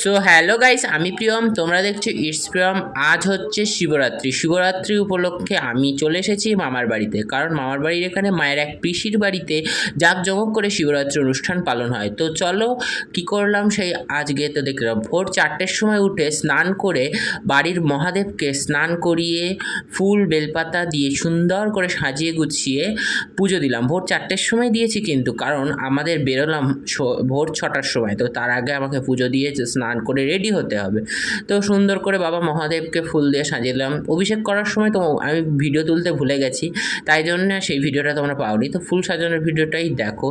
So hello guys, আমি প্রিয়ম, তোমরা দেখছো ইটস প্রিয়ম। আজ হচ্ছে শিবরাত্রি উপলক্ষে আমি চলে এসেছি মামার বাড়িতে, কারণ মামার বাড়ির এখানে মায়ের এক পিসির বাড়িতে জাঁকজমক করে শিবরাত্রি অনুষ্ঠান পালন হয়। তো চলো কি করলাম সেই আজকে তো দেখলাম ভোর 4টের সময় উঠে স্নান করে বাড়ির মহাদেবকে স্নান করিয়ে ফুল বেলপাতা দিয়ে সুন্দর করে সাজিয়ে গুছিয়ে পুজো দিলাম। ভোর 4টের সময় দিয়েছি, কিন্তু কারণ আমাদের বেরোলাম ভোর 6টার সময়, তো তার আগে আমাকে পুজো দিয়ে স্নান করে রেডি হতে হবে। তো সুন্দর করে বাবা মহাদেবকে ফুল দিয়ে সাজিয়েলাম। অভিষেক করার সময় তো আমি ভিডিও তুলতে ভুলে গেছি, তাই জন্য সেই ভিডিওটা তোমরা পাওনি। তো ফুল সাজানোর ভিডিওটাই দেখো।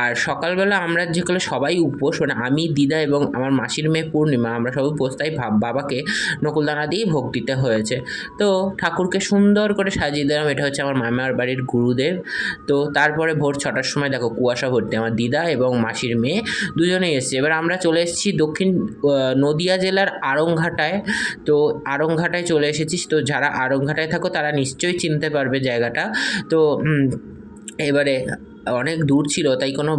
আর সকালবেলা আমরা যেগুলো সবাই উপোস, মানে আমি, দিদা এবং আমার মাসির মেয়ে পূর্ণিমা, আমরা সবাই উপোস, তাই বাবাকে নকুলদানা দিয়েই ভোগ দিতে হয়েছে। তো ঠাকুরকে সুন্দর করে সাজিয়ে দিলাম। এটা হচ্ছে আমার মামার বাড়ির গুরুদেব। তো তারপরে ভোর 6টার সময় দেখো কুয়াশা ভর্তি, আমার দিদা এবং মাসির মেয়ে দুজনেই এসেছে। এবার আমরা চলে এসেছি দক্ষিণ নদিয়া জেলার আড়ংঘাটায়। তো আড়ংঘাটায় চলে এসেছি। তো যারা আড়ংঘাটায় থাকো তারা নিশ্চয়ই চিনতে পারবে জায়গাটা। তো এবারে অনেক দূর ছিল, তাই কোনো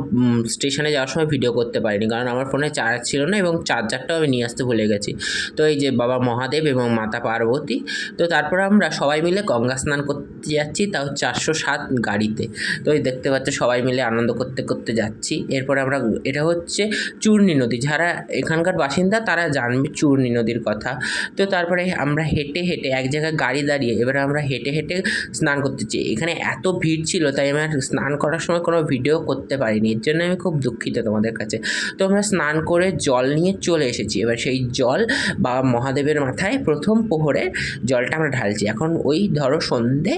স্টেশনে যাওয়ার সময় ভিডিও করতে পারিনি, কারণ আমার ফোনে চার্জ ছিল না এবং চার্জারটাও আমি নিয়ে আসতে ভুলে গেছি। তো এই যে বাবা মহাদেব এবং মাতা পার্বতী। তো তারপর আমরা সবাই মিলে গঙ্গা স্নান করতে যাচ্ছি, তাও 407 গাড়িতে। তো এই দেখতে পাচ্ছ সবাই মিলে আনন্দ করতে করতে যাচ্ছি। এরপরে আমরা, এটা হচ্ছে চূর্ণী নদী, যারা এখানকার বাসিন্দা তারা জানবে চূর্ণী নদীর কথা। তো তারপরে আমরা হেঁটে হেঁটে এক জায়গায় গাড়ি দাঁড়িয়ে এবারে আমরা হেঁটে হেঁটে স্নান করতে চাই। এখানে এত ভিড় ছিল, তাই আমার স্নান করার সময় কোনো ভিডিও করতে পারিনি, এর জন্য আমি খুব দুঃখিত তোমাদের কাছে। তো আমরা স্নান করে জল নিয়ে চলে এসেছি। এবার সেই জল বাবা মহাদেবের মাথায় প্রথম প্রহরের জলটা আমরা ঢালছি। এখন ওই ধরো সন্ধে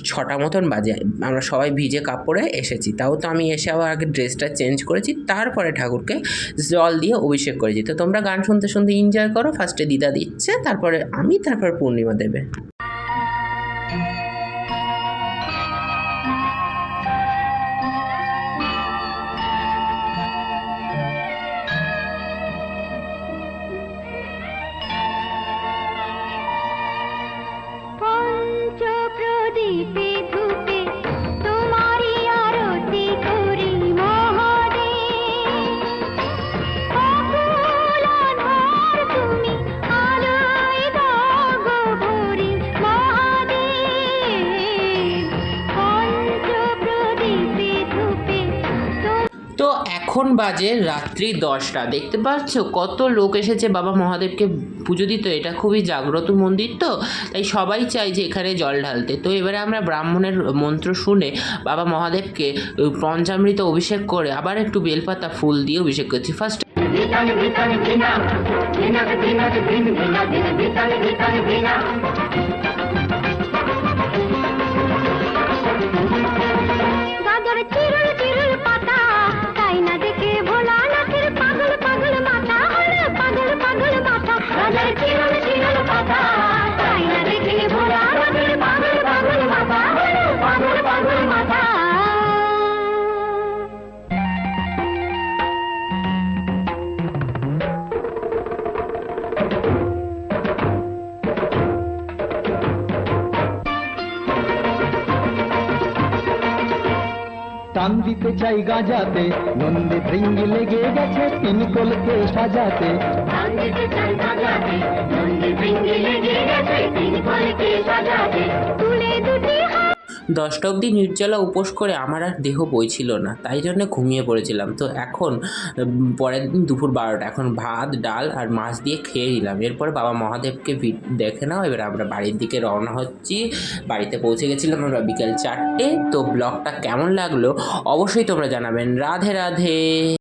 6টা মতন বাজে, আমরা সবাই ভিজে কাপড়ে এসেছি। তাও তো আমি এসে আবার আগে ড্রেসটা চেঞ্জ করেছি, তারপরে ঠাকুরকে জল দিয়ে অভিষেক করেছি। তো তোমরা গান শুনতে শুনতে এনজয় করো। ফার্স্টে দিদা দিচ্ছে, তারপরে আমি, তারপর পূর্ণিমা দেবে। পঞ্চপ্রদীপে ধূপে তোমারি আরতি করি মহাদেব। অকুল আধার তুমি আলোয় দাগো ভরি মহাদেব। পঞ্চপ্রদীপে ধূপে তো এখন বাজে রাত্রি 10টা। দেখতে পাচ্ছ কত লোক এসেছে বাবা মহাদেবকে পুজো দিত। এটা খুবই জাগ্রত মন্দির, তো তাই সবাই চাই যে এখানে জল ঢালতে। তো এবারে আমরা ব্রাহ্মণের মন্ত্র শুনে বাবা মহাদেবকে পঞ্চামৃত অভিষেক করে আবার একটু বেলপাতা ফুল দিয়ে অভিষেক করছি। ফার্স্ট গাজর চিরুল চিরুল পাতা, তাই না দেখে ভোলানাথের পাগল পাগল মাথা। পাগল পাগল মাথা, গাজর চিরুল চিরুল পাতা, তাই না দেখে ভোলানাথের পাগল পাগল মাথা। পাগল পাগল মাথা। টান দিতে চাই গাজাতে, নন্দে ভৃঙ্গি লেগে গেছে তিন কলকে সাজাতে। তুলে দুটি 10টা অবধি নির্জলা উপোস করে আমার আর দেহ বইছিল না, তাই জন্য ঘুমিয়ে পড়েছিলাম। তো এখন পরের দিন দুপুর 12টা, এখন ভাত ডাল আর মাছ দিয়ে খেয়ে নিলাম। এরপরে বাবা মহাদেবকে দেখে নাও। এবার আমরা বাড়ির দিকে রওনা হচ্ছি। বাড়িতে পৌঁছে গেছিলাম আমরা বিকেল 4টে। তো ব্লগটা কেমন লাগলো অবশ্যই তোমরা জানাবেন। রাধে রাধে।